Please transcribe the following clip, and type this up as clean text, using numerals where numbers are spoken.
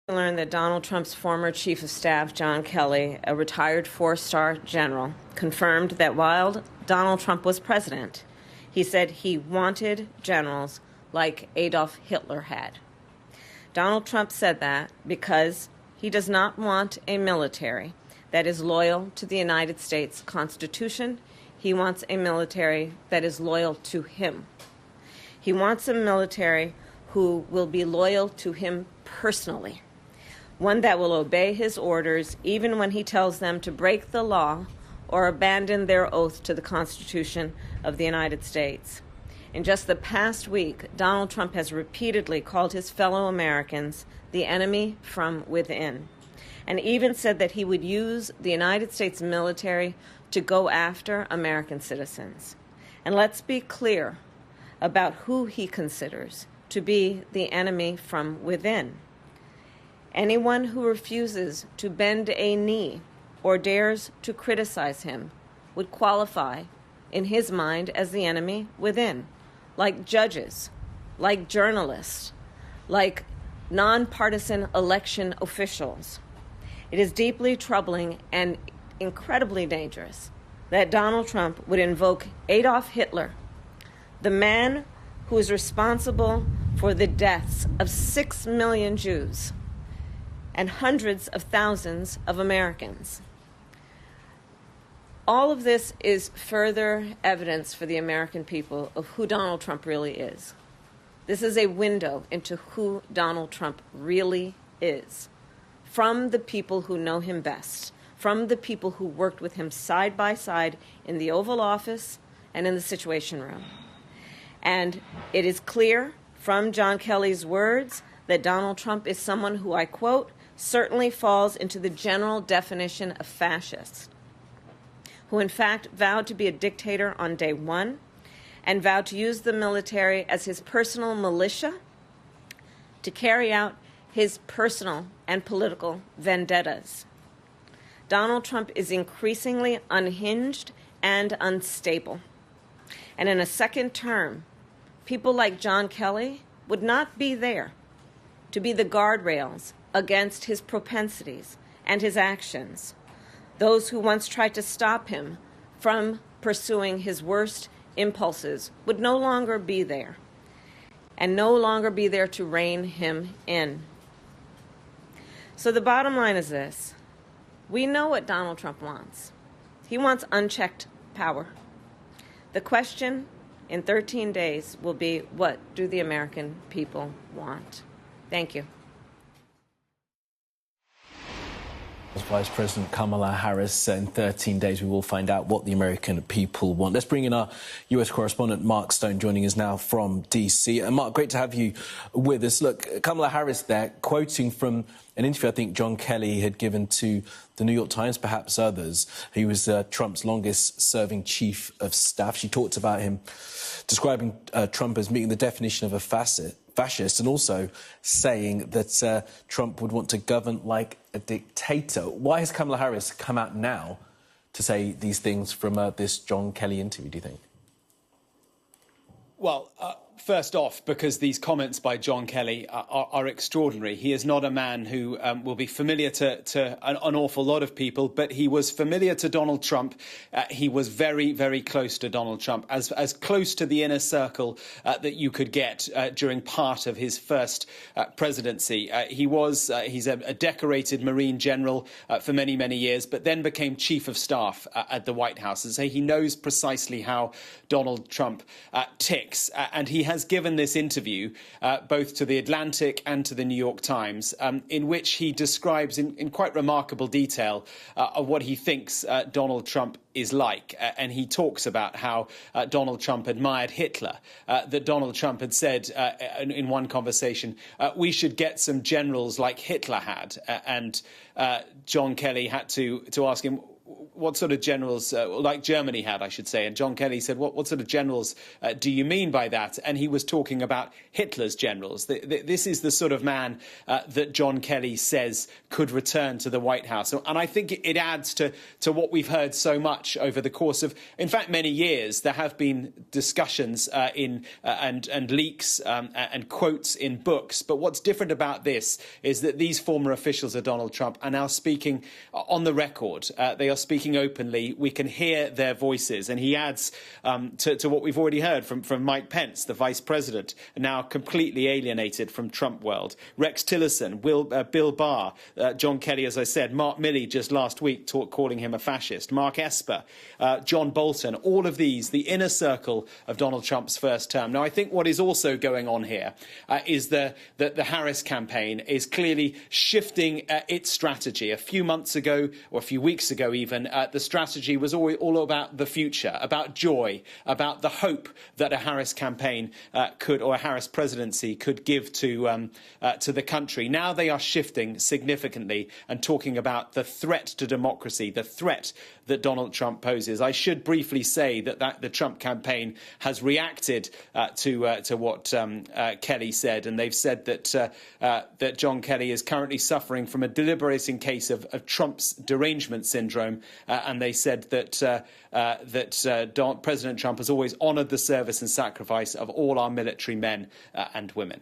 Learned that Donald Trump's former chief of staff, John Kelly, a retired four-star general, confirmed that while Donald Trump was president, he said he wanted generals like Adolf Hitler had. Donald Trump said that because he does not want a military that is loyal to the United States Constitution. He wants a military that is loyal to him. He wants a military who will be loyal to him personally. One that will obey his orders even when he tells them to break the law or abandon their oath to the Constitution of the United States. In just the past week, Donald Trump has repeatedly called his fellow Americans the enemy from within, and even said that he would use the United States military to go after American citizens. And let's be clear about who he considers to be the enemy from within. Anyone who refuses to bend a knee or dares to criticize him would qualify, in his mind, as the enemy within, like judges, like journalists, like nonpartisan election officials. It is deeply troubling and incredibly dangerous that Donald Trump would invoke Adolf Hitler, the man who is responsible for the deaths of 6 million Jews and hundreds of thousands of Americans. All of this is further evidence for the American people of who Donald Trump really is. This is a window into who Donald Trump really is, from the people who know him best, from the people who worked with him side by side in the Oval Office and in the Situation Room. And it is clear from John Kelly's words that Donald Trump is someone who, I quote, certainly falls into the general definition of fascist, who in fact vowed to be a dictator on day one and vowed to use the military as his personal militia to carry out his personal and political vendettas. Donald Trump is increasingly unhinged and unstable. And in a second term, people like John Kelly would not be there to be the guardrails against his propensities and his actions. Those who once tried to stop him from pursuing his worst impulses would no longer be there, and no longer be there to rein him in. So the bottom line is this. We know what Donald Trump wants. He wants unchecked power. The question in 13 days will be, what do the American people want? Thank you. Vice President Kamala Harris, in 13 days we will find out what the American people want. Let's bring in our US correspondent Mark Stone, joining us now from DC. And Mark, great to have you with us. Look, Kamala Harris there, quoting from an interview I think John Kelly had given to the New York Times, perhaps others. He was Trump's longest-serving chief of staff. She talked about him describing Trump as meeting the definition of a fascist, and also saying that Trump would want to govern like a dictator. Why has Kamala Harris come out now to say these things from this John Kelly interview, do you think? Well, first off, because these comments by John Kelly are extraordinary. He is not a man who will be familiar to an awful lot of people, but he was familiar to Donald Trump. He was very, very close to Donald Trump, as close to the inner circle that you could get during part of his first presidency. He's a decorated Marine general for many, many years, but then became chief of staff at the White House. And so he knows precisely how Donald Trump ticks, and he has given this interview both to The Atlantic and to the New York Times, in which he describes in quite remarkable detail of what he thinks Donald Trump is like. And he talks about how Donald Trump admired Hitler, that Donald Trump had said in one conversation, we should get some generals like Hitler had. And John Kelly had to ask him, what sort of generals, like Germany had, I should say. And John Kelly said, what sort of generals do you mean by that? And he was talking about Hitler's generals. This is the sort of man that John Kelly says could return to the White House. And I think it adds to what we've heard so much over the course of, in fact, many years. There have been discussions and leaks and quotes in books. But what's different about this is that these former officials of Donald Trump are now speaking on the record. They are speaking openly. We can hear their voices. And he adds to what we've already heard from Mike Pence, the vice president, now completely alienated from Trump world. Rex Tillerson, Bill Barr, John Kelly, as I said, Mark Milley just last week calling him a fascist, Mark Esper, John Bolton, all of these, the inner circle of Donald Trump's first term. Now, I think what is also going on here is that the Harris campaign is clearly shifting its strategy. A few months ago, or a few weeks ago even, the strategy was all about the future, about joy, about the hope that a Harris campaign or a Harris presidency could give to the country. Now they are shifting significantly and talking about the threat to democracy, the threat that Donald Trump poses. I should briefly say that the Trump campaign has reacted to what Kelly said, and they've said that John Kelly is currently suffering from a debilitating case of Trump's derangement syndrome, and they said that President Trump has always honoured the service and sacrifice of all our military men and women.